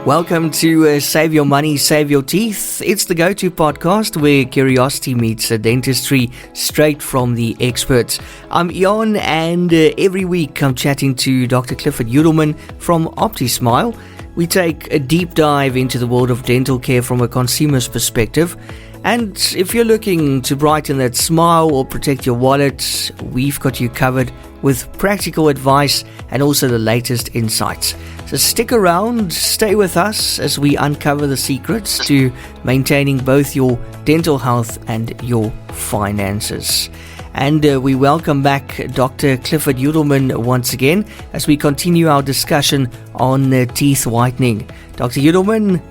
Welcome to Save Your Money, Save Your Teeth. It's the go-to podcast where curiosity meets dentistry straight from the experts. I'm Jan, and every week I'm chatting to Dr. Clifford Yudelman from OPTISMILE. We take a deep dive into the world of dental care from a consumer's perspective. And if you're looking to brighten that smile or protect your wallet, we've got you covered with practical advice and also the latest insights. So stick around, stay with us as we uncover the secrets to maintaining both your dental health and your finances. And we welcome back Dr. Clifford Yudelman once again as we continue our discussion on teeth whitening. Dr. Yudelman,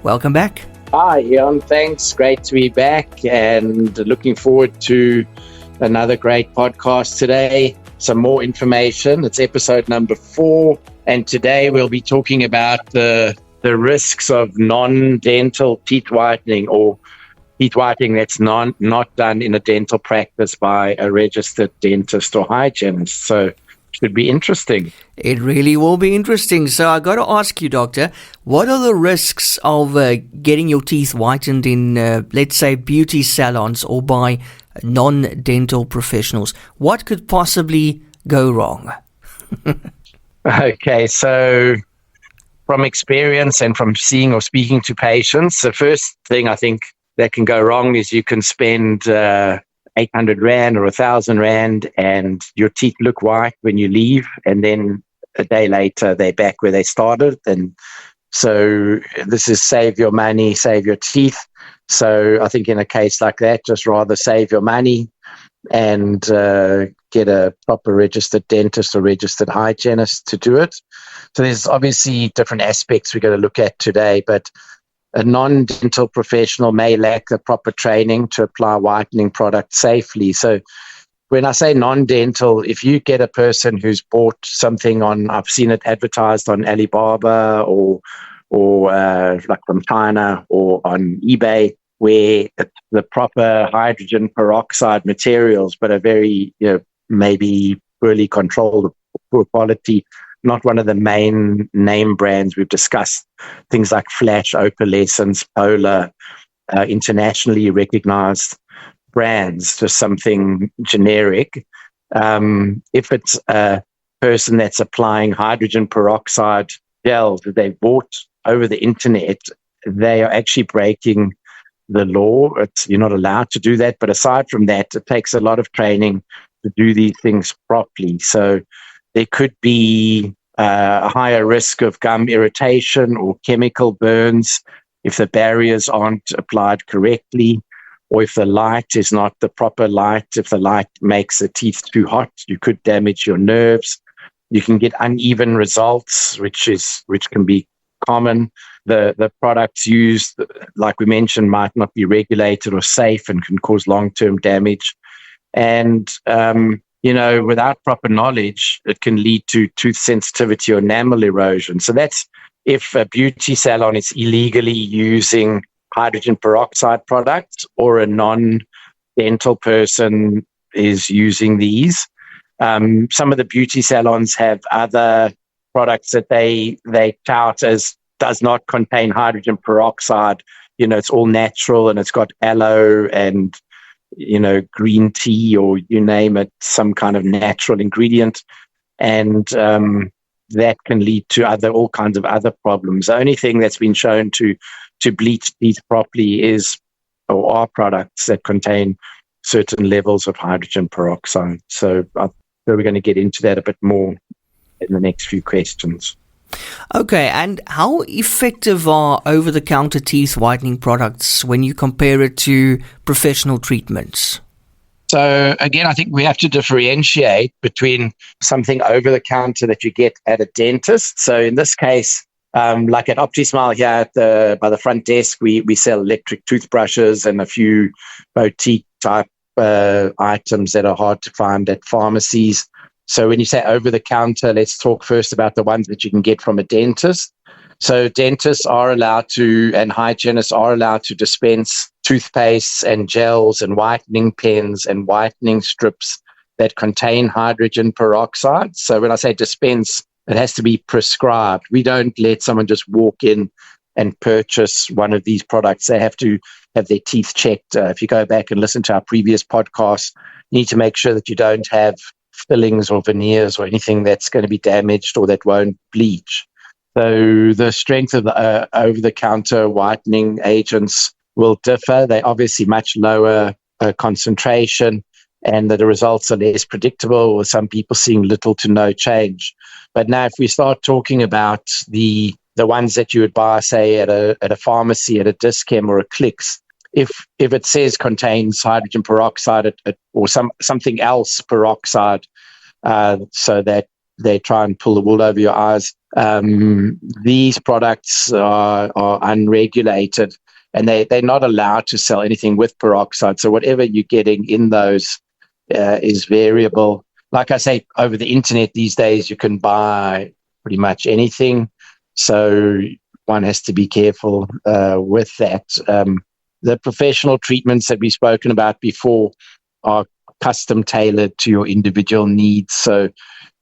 welcome back. Hi, Jan. Thanks. Great to be back and looking forward to another great podcast today. Some more information. It's episode number 4. And today we'll be talking about the risks of non-dental teeth whitening or teeth whitening that's not done in a dental practice by a registered dentist or hygienist. So should be interesting. It really will be interesting. So I got to ask you, Doctor, what are the risks of getting your teeth whitened in, let's say, beauty salons or by non-dental professionals? What could possibly go wrong? Okay, so from experience and from seeing or speaking to patients, the first thing I think that can go wrong is you can spend 800 Rand or 1,000 Rand and your teeth look white when you leave, and then a day later they're back where they started. And so this is save your money, save your teeth. So I think in a case like that, just rather save your money and get a proper registered dentist or registered hygienist to do it. So there's obviously different aspects we're going to look at today, but a non-dental professional may lack the proper training to apply whitening products safely. So when I say non-dental, if you get a person who's bought something I've seen it advertised on Alibaba or like from China or on eBay, where it's the proper hydrogen peroxide materials, but are very, maybe poorly controlled, poor quality, not one of the main name brands we've discussed, things like Flash, Opalescence, Polar, internationally recognized brands, just something generic. If it's a person that's applying hydrogen peroxide gels that they've bought over the internet, they are actually breaking the law. You're not allowed to do that. But aside from that, it takes a lot of training to do these things properly. So there could be a higher risk of gum irritation or chemical burns if the barriers aren't applied correctly, or if the light is not the proper light. If the light makes the teeth too hot, you could damage your nerves. You can get uneven results, which can be common. The products used, like we mentioned, might not be regulated or safe and can cause long-term damage. And without proper knowledge, it can lead to tooth sensitivity or enamel erosion. So that's if a beauty salon is illegally using hydrogen peroxide products or a non-dental person is using these. Some of the beauty salons have other products that they tout as does not contain hydrogen peroxide. It's all natural and it's got aloe and green tea, or you name it, some kind of natural ingredient. And that can lead to all kinds of other problems. The only thing that's been shown to bleach teeth properly are products that contain certain levels of hydrogen peroxide. So we're going to get into that a bit more in the next few questions. Okay, and how effective are over-the-counter teeth whitening products when you compare it to professional treatments? So again, I think we have to differentiate between something over-the-counter that you get at a dentist. So in this case, like at OPTISMILE here by the front desk, we sell electric toothbrushes and a few boutique type items that are hard to find at pharmacies. So when you say over-the-counter, let's talk first about the ones that you can get from a dentist. So dentists are allowed to, and hygienists are allowed to dispense toothpastes and gels and whitening pens and whitening strips that contain hydrogen peroxide. So when I say dispense, It has to be prescribed. We don't let someone just walk in and purchase one of these products. They have to have their teeth checked. If you go back and listen to our previous podcast, you need to make sure that you don't have fillings or veneers or anything that's going to be damaged or that won't bleach. So the strength of the over-the-counter whitening agents will differ. They're obviously much lower concentration, and the results are less predictable, with some people seeing little to no change. But now if we start talking about the ones that you would buy, say, at a pharmacy, at a Dischem or a Clicks, if it says contains hydrogen peroxide or something else peroxide, so that they try and pull the wool over your eyes, these products are unregulated, and they're not allowed to sell anything with peroxide. So whatever you're getting in those is variable. Like I say, over the internet these days, you can buy pretty much anything. So one has to be careful with that. The professional treatments that we've spoken about before are custom tailored to your individual needs. So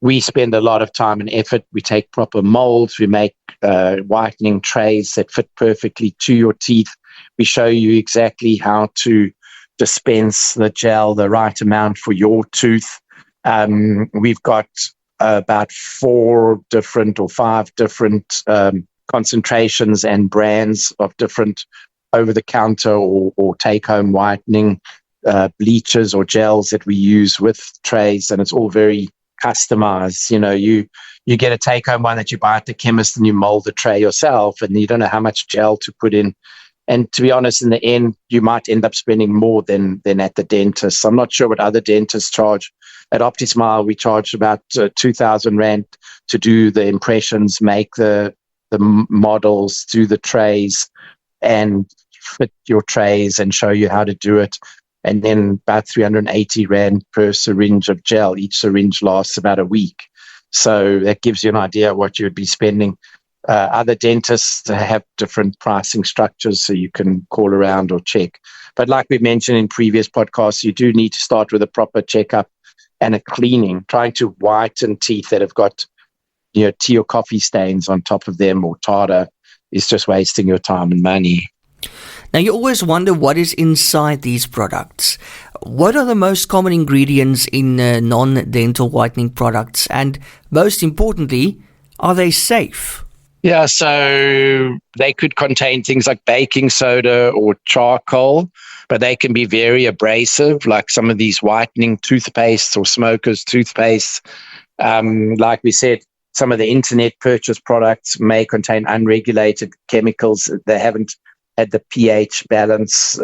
we spend a lot of time and effort. We take proper molds. We make whitening trays that fit perfectly to your teeth. We show you exactly how to dispense the gel, the right amount for your tooth. We've got about 4 different or 5 different concentrations and brands of different over-the-counter or take-home whitening bleachers or gels that we use with trays, and it's all very customized. You know, you get a take-home one that you buy at the chemist and you mold the tray yourself, and you don't know how much gel to put in. And to be honest, in the end, you might end up spending more than at the dentist. I'm not sure what other dentists charge. At OPTISMILE, we charge about 2,000 Rand to do the impressions, make the models, do the trays, and fit your trays and show you how to do it. And then about 380 Rand per syringe of gel. Each syringe lasts about a week. So that gives you an idea of what you would be spending. Other dentists have different pricing structures, so you can call around or check. But like we mentioned in previous podcasts, you do need to start with a proper checkup and a cleaning. Trying to whiten teeth that have got, tea or coffee stains on top of them or tartar is just wasting your time and money. Now, you always wonder what is inside these products. What are the most common ingredients in non-dental whitening products? And most importantly, are they safe? Yeah, so they could contain things like baking soda or charcoal, but they can be very abrasive, like some of these whitening toothpastes or smokers' toothpaste. Like we said, some of the internet purchase products may contain unregulated chemicals. They haven't had the pH balance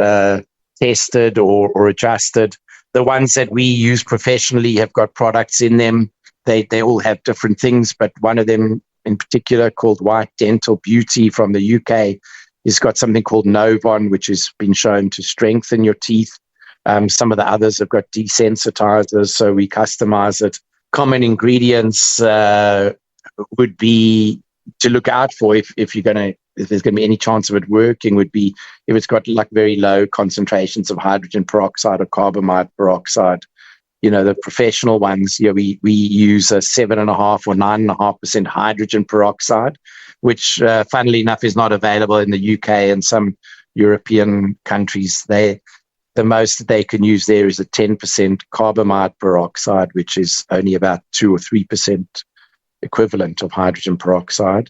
tested or adjusted. The ones that we use professionally have got products in them. They all have different things, but one of them in particular, called White Dental Beauty from the UK, has got something called Novon, which has been shown to strengthen your teeth. Some of the others have got desensitizers, so we customize it. Common ingredients would be to look out for if there's going to be any chance of it working, would be if it's got like very low concentrations of hydrogen peroxide or carbamide peroxide. The professional ones, we use a 7.5 or 9.5% hydrogen peroxide, which, funnily enough, is not available in the UK and some European countries. The most that they can use there is a 10% carbamide peroxide, which is only about 2 or 3% equivalent of hydrogen peroxide.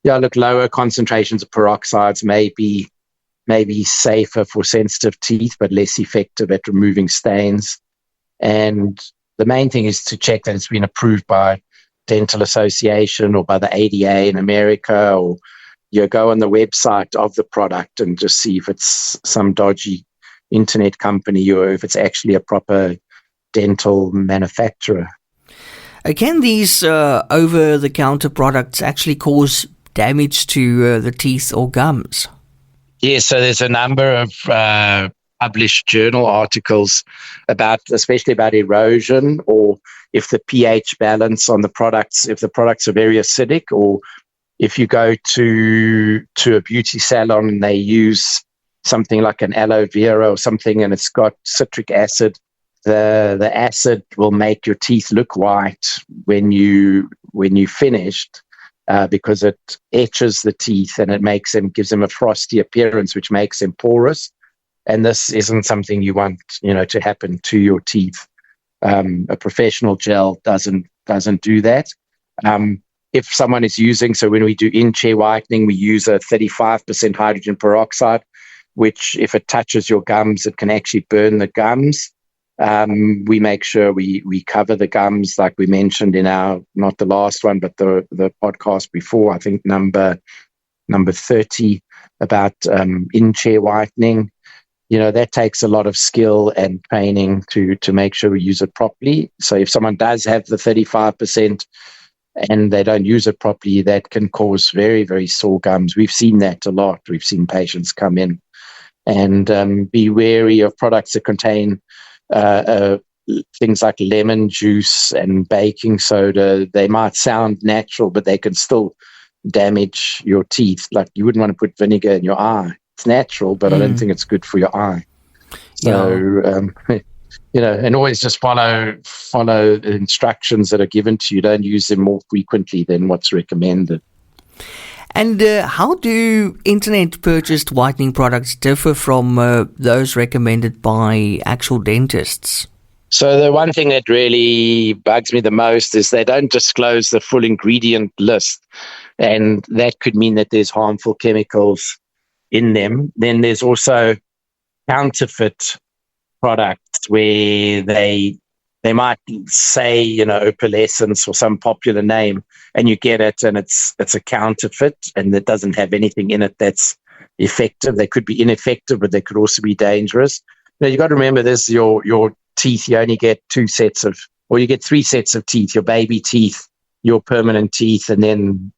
Yeah, look, lower concentrations of peroxides may be safer for sensitive teeth, but less effective at removing stains. And the main thing is to check that it's been approved by Dental Association or by the ADA in America, or you go on the website of the product and just see if it's some dodgy internet company or if it's actually a proper dental manufacturer. Can these over-the-counter products actually cause damage to the teeth or gums? Yes, so there's a number of published journal articles especially about erosion, or if the pH balance on the products, if the products are very acidic, or if you go to a beauty salon and they use something like an aloe vera or something and it's got citric acid, the acid will make your teeth look white when you when you finished, because it etches the teeth and gives them a frosty appearance, which makes them porous. And this isn't something you want, to happen to your teeth. A professional gel doesn't do that. If someone is using, so when we do in-chair whitening, we use a 35% hydrogen peroxide, which if it touches your gums, it can actually burn the gums. We make sure we cover the gums, like we mentioned in not the last one, but the podcast before, I think number 30, about in-chair whitening. That takes a lot of skill and training to make sure we use it properly. So if someone does have the 35% and they don't use it properly, that can cause very, very sore gums. We've seen that a lot. We've seen patients come in, and be wary of products that contain things like lemon juice and baking soda. They might sound natural, but they can still damage your teeth. Like, you wouldn't want to put vinegar in your eye. It's natural, but I don't think it's good for your eye. So, and always just follow the instructions that are given to you. Don't use them more frequently than what's recommended. And how do internet-purchased whitening products differ from those recommended by actual dentists? So the one thing that really bugs me the most is they don't disclose the full ingredient list, and that could mean that there's harmful chemicals in them. Then there's also counterfeit products where they might say, opalescence or some popular name, and you get it and it's a counterfeit, and it doesn't have anything in it that's effective. They could be ineffective, but they could also be dangerous. You got to remember this: your teeth, you only get you get 3 sets of teeth: your baby teeth, your permanent teeth, and then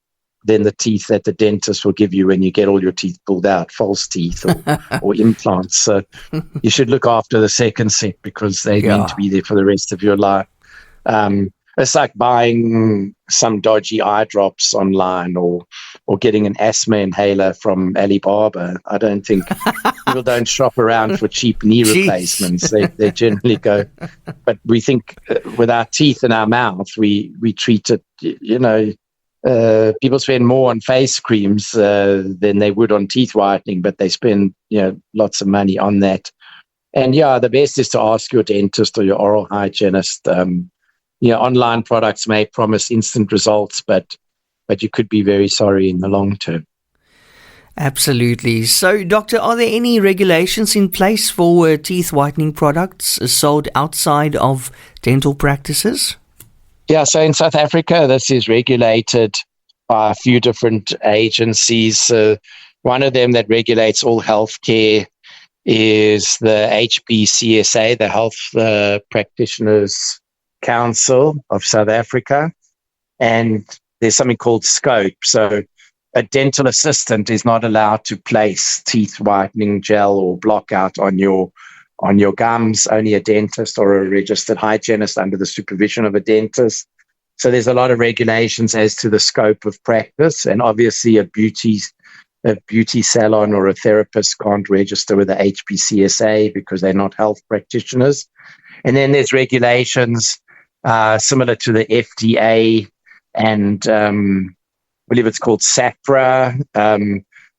the teeth that the dentist will give you when you get all your teeth pulled out, false teeth or implants. So you should look after the second set, because they're meant to be there for the rest of your life. It's like buying some dodgy eye drops online or getting an asthma inhaler from Alibaba. I don't think people don't shop around for cheap knee replacements. They generally go. But we think with our teeth in our mouth, we treat it, people spend more on face creams than they would on teeth whitening, but they spend lots of money on that. And the best is to ask your dentist or your oral hygienist. Online products may promise instant results, but you could be very sorry in the long term. Absolutely. So, Doctor, are there any regulations in place for teeth whitening products sold outside of dental practices? Yeah, so in South Africa, this is regulated by a few different agencies. One of them that regulates all healthcare is the HPCSA, the Health Practitioners Council of South Africa. And there's something called scope. So a dental assistant is not allowed to place teeth whitening gel or block out on your gums. Only a dentist or a registered hygienist under the supervision of a dentist. So there's a lot of regulations as to the scope of practice, and obviously a beauty salon or a therapist can't register with the HPCSA because they're not health practitioners. And then there's regulations similar to the FDA and I believe it's called SAPRA.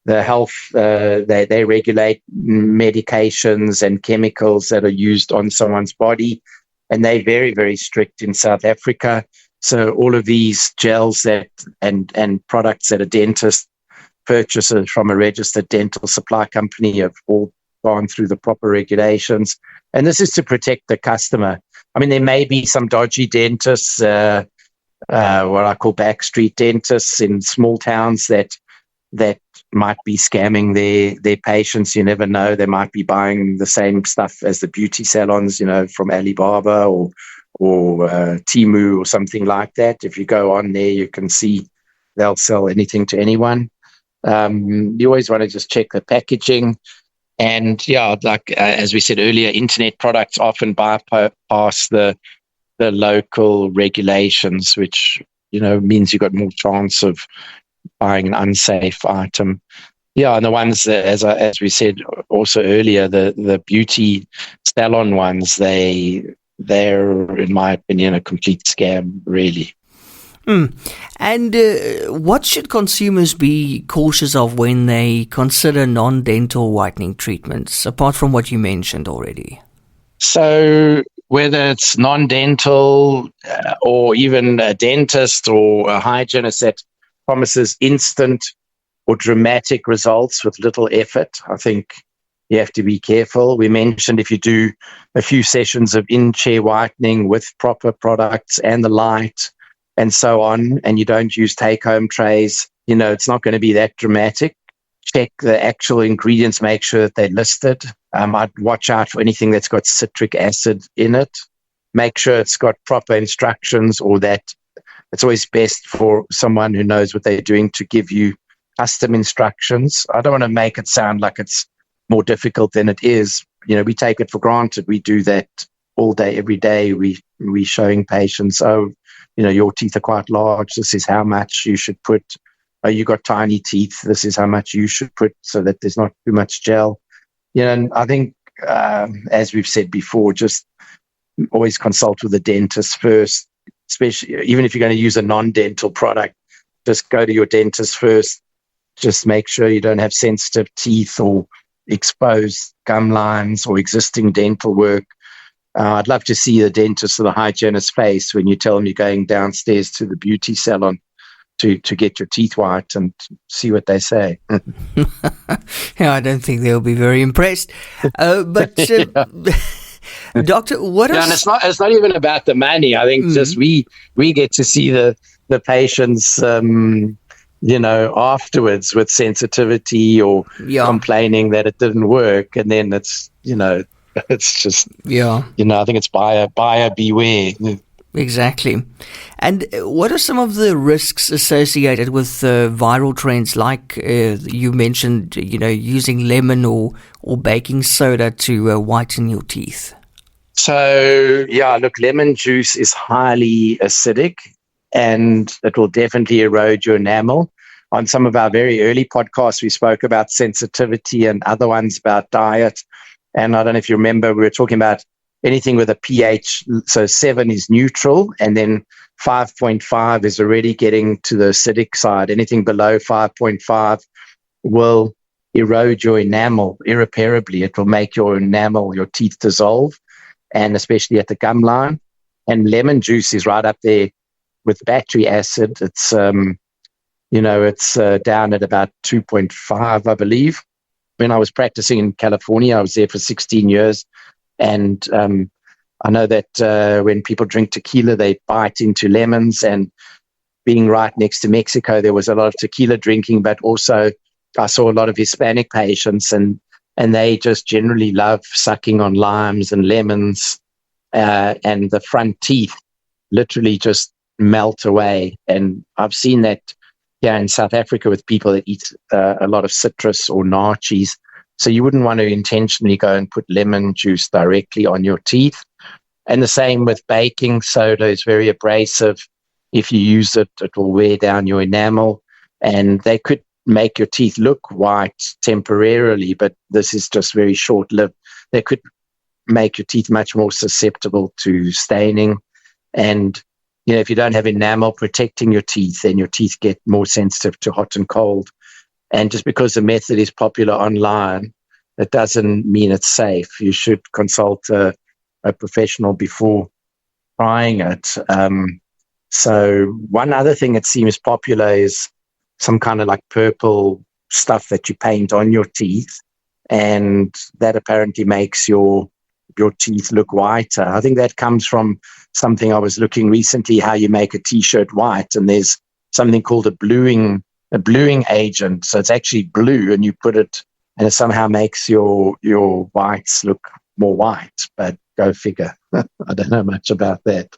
The health, they regulate medications and chemicals that are used on someone's body, and they're very, very strict in South Africa. So all of these gels and products that a dentist purchases from a registered dental supply company have all gone through the proper regulations. And this is to protect the customer. I mean, there may be some dodgy dentists, what I call backstreet dentists in small towns that might be scamming their patients. You never know. They might be buying the same stuff as the beauty salons, from Alibaba or Temu or something like that. If you go on there, you can see they'll sell anything to anyone. You always want to just check the packaging. And as we said earlier, internet products often bypass the local regulations, which means you've got more chance of buying an unsafe item. And the ones that, as we said also earlier, the beauty salon ones, they're in my opinion a complete scam, really. And what should consumers be cautious of when they consider non-dental whitening treatments, apart from what you mentioned already? So whether it's non-dental or even a dentist or a hygienist that promises instant or dramatic results with little effort, I think you have to be careful. We mentioned if you do a few sessions of in-chair whitening with proper products and the light and so on, and you don't use take-home trays, it's not going to be that dramatic. Check the actual ingredients, make sure that they're listed. I'd watch out for anything that's got citric acid in it. Make sure it's got proper instructions, or that it's always best for someone who knows what they're doing to give you custom instructions. I don't want to make it sound like it's more difficult than it is. We take it for granted. We do that all day, every day. We showing patients, your teeth are quite large. This is how much you should put. You got tiny teeth. This is how much you should put so that there's not too much gel. And I think, as we've said before, just always consult with the dentist first, especially even if you're going to use a non-dental product. Just go to your dentist first. Just make sure you don't have sensitive teeth or exposed gum lines or existing dental work. I'd love to see the dentist or the hygienist's face when you tell them you're going downstairs to the beauty salon to get your teeth white, and see what they say. Yeah, I don't think they'll be very impressed. But Doctor, what is... and it's not even about the money. I think just we get to see the patients afterwards with sensitivity or complaining that it didn't work, and then it's it's just I think it's buyer beware. Exactly. And what are some of the risks associated with viral trends, like you mentioned, using lemon or baking soda to whiten your teeth? So, lemon juice is highly acidic, and it will definitely erode your enamel. On some of our very early podcasts, we spoke about sensitivity, and other ones about diet. And I don't know if you remember, we were talking about anything with a pH, so 7 is neutral, and then 5.5 is already getting to the acidic side. Anything below 5.5 will erode your enamel irreparably. It will make your enamel, your teeth dissolve, and especially at the gum line. And lemon juice is right up there with battery acid. It's, down at about 2.5, I believe. When I was practicing in California, I was there for 16 years. And I know that when people drink tequila, they bite into lemons. And being right next to Mexico, there was a lot of tequila drinking, but also I saw a lot of Hispanic patients, and they just generally love sucking on limes and lemons, and the front teeth literally just melt away. And I've seen that in South Africa with people that eat a lot of citrus or naartjies. So you wouldn't want to intentionally go and put lemon juice directly on your teeth. And the same with baking soda. Is very abrasive. If you use it, it will wear down your enamel, and they could make your teeth look white temporarily, but this is just very short-lived. They could make your teeth much more susceptible to staining. And, if you don't have enamel protecting your teeth, then your teeth get more sensitive to hot and cold. And just because the method is popular online, it doesn't mean it's safe. You should consult a professional before trying it. So one other thing that seems popular is some kind of like purple stuff that you paint on your teeth, and that apparently makes your teeth look whiter. I think that comes from something I was looking recently, how you make a t-shirt white, and there's something called a bluing agent. So it's actually blue, and you put it, and it somehow makes your whites look more white. But go figure. I don't know much about that.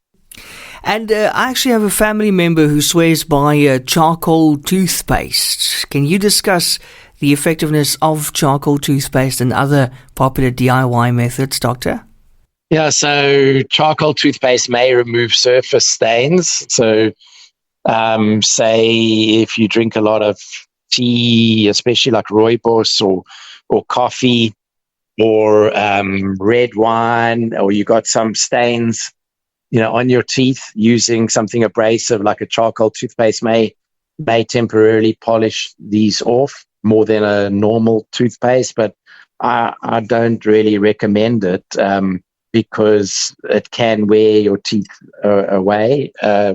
And I actually have a family member who swears by charcoal toothpaste. Can you discuss the effectiveness of charcoal toothpaste and other popular DIY methods, Doctor? Yeah, so charcoal toothpaste may remove surface stains. So say if you drink a lot of tea, especially like rooibos or coffee or red wine, or you got some stains on your teeth using something abrasive like a charcoal toothpaste may temporarily polish these off more than a normal toothpaste, but I don't really recommend it because it can wear your teeth away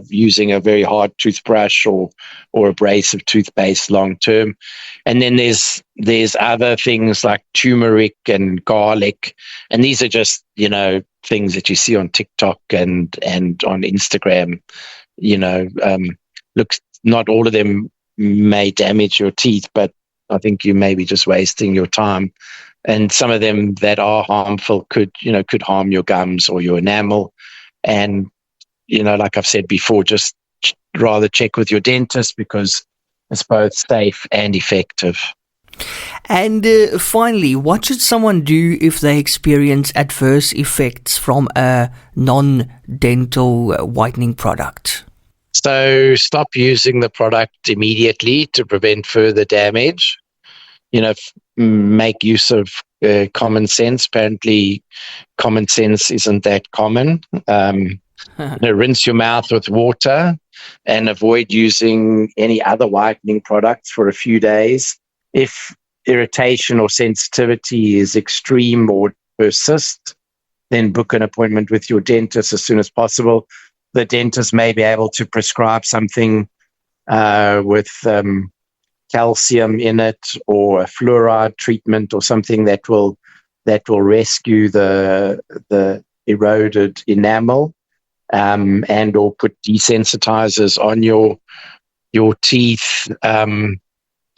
using a very hard toothbrush or abrasive toothpaste long term. And then there's other things like turmeric and garlic, and these are just things that you see on TikTok and on Instagram. Looks, not all of them may damage your teeth, but I think you may be just wasting your time. And some of them that are harmful could harm your gums or your enamel. And, like I've said before, just rather check with your dentist because it's both safe and effective. And finally, what should someone do if they experience adverse effects from a non-dental whitening product? So stop using the product immediately to prevent further damage. Make use of common sense. Apparently, common sense isn't that common. Rinse your mouth with water and avoid using any other whitening products for a few days. If irritation or sensitivity is extreme or persists, then book an appointment with your dentist as soon as possible. The dentist may be able to prescribe something with calcium in it, or a fluoride treatment, or something that will rescue the eroded enamel, and or put desensitizers on your teeth,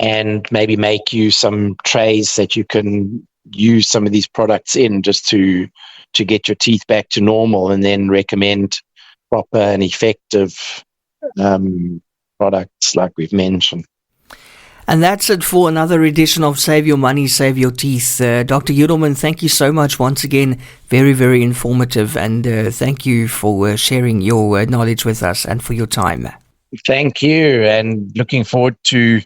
and maybe make you some trays that you can use some of these products in, just to get your teeth back to normal, and then recommend proper and effective products like we've mentioned. And that's it for another edition of Save Your Money, Save Your Teeth. Dr. Yudelman, thank you so much once again. Very, very informative. And thank you for sharing your knowledge with us and for your time. Thank you. And looking forward to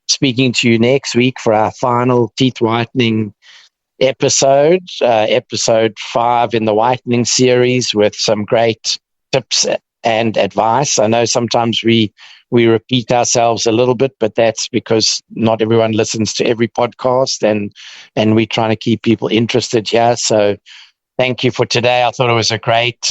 speaking to you next week for our final teeth whitening episode 5 in the whitening series, with some great tips and advice. I know sometimes we repeat ourselves a little bit, but that's because not everyone listens to every podcast, and we're trying to keep people interested here. So thank you for today. I thought it was a great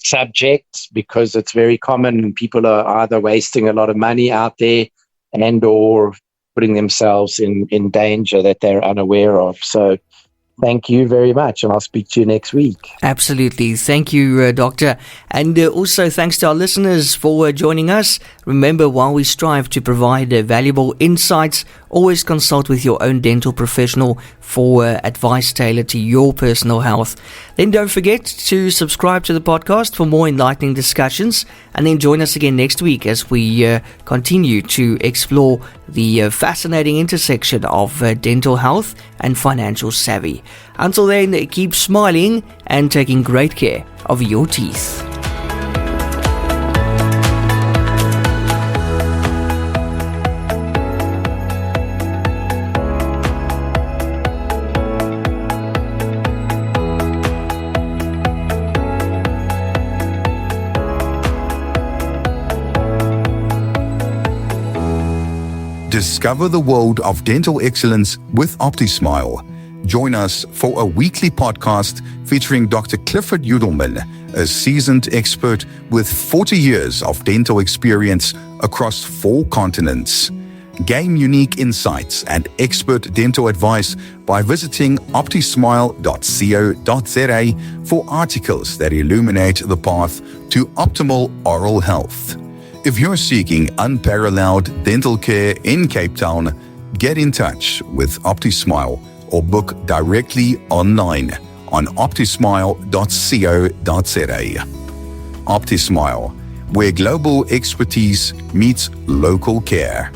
subject, because it's very common, and people are either wasting a lot of money out there and or putting themselves in danger that they're unaware of. So thank you very much, and I'll speak to you next week. Absolutely. Thank you, Doctor. And also thanks to our listeners for joining us. Remember, while we strive to provide valuable insights, always consult with your own dental professional for advice tailored to your personal health. Then don't forget to subscribe to the podcast for more enlightening discussions, and then join us again next week as we continue to explore the fascinating intersection of dental health and financial savvy. Until then, keep smiling and taking great care of your teeth. Discover the world of dental excellence with OPTISMILE. Join us for a weekly podcast featuring Dr. Clifford Yudelman, a seasoned expert with 40 years of dental experience across 4 continents. Gain unique insights and expert dental advice by visiting optismile.co.za for articles that illuminate the path to optimal oral health. If you're seeking unparalleled dental care in Cape Town, get in touch with OPTISMILE or book directly online on optismile.co.za. OPTISMILE, where global expertise meets local care.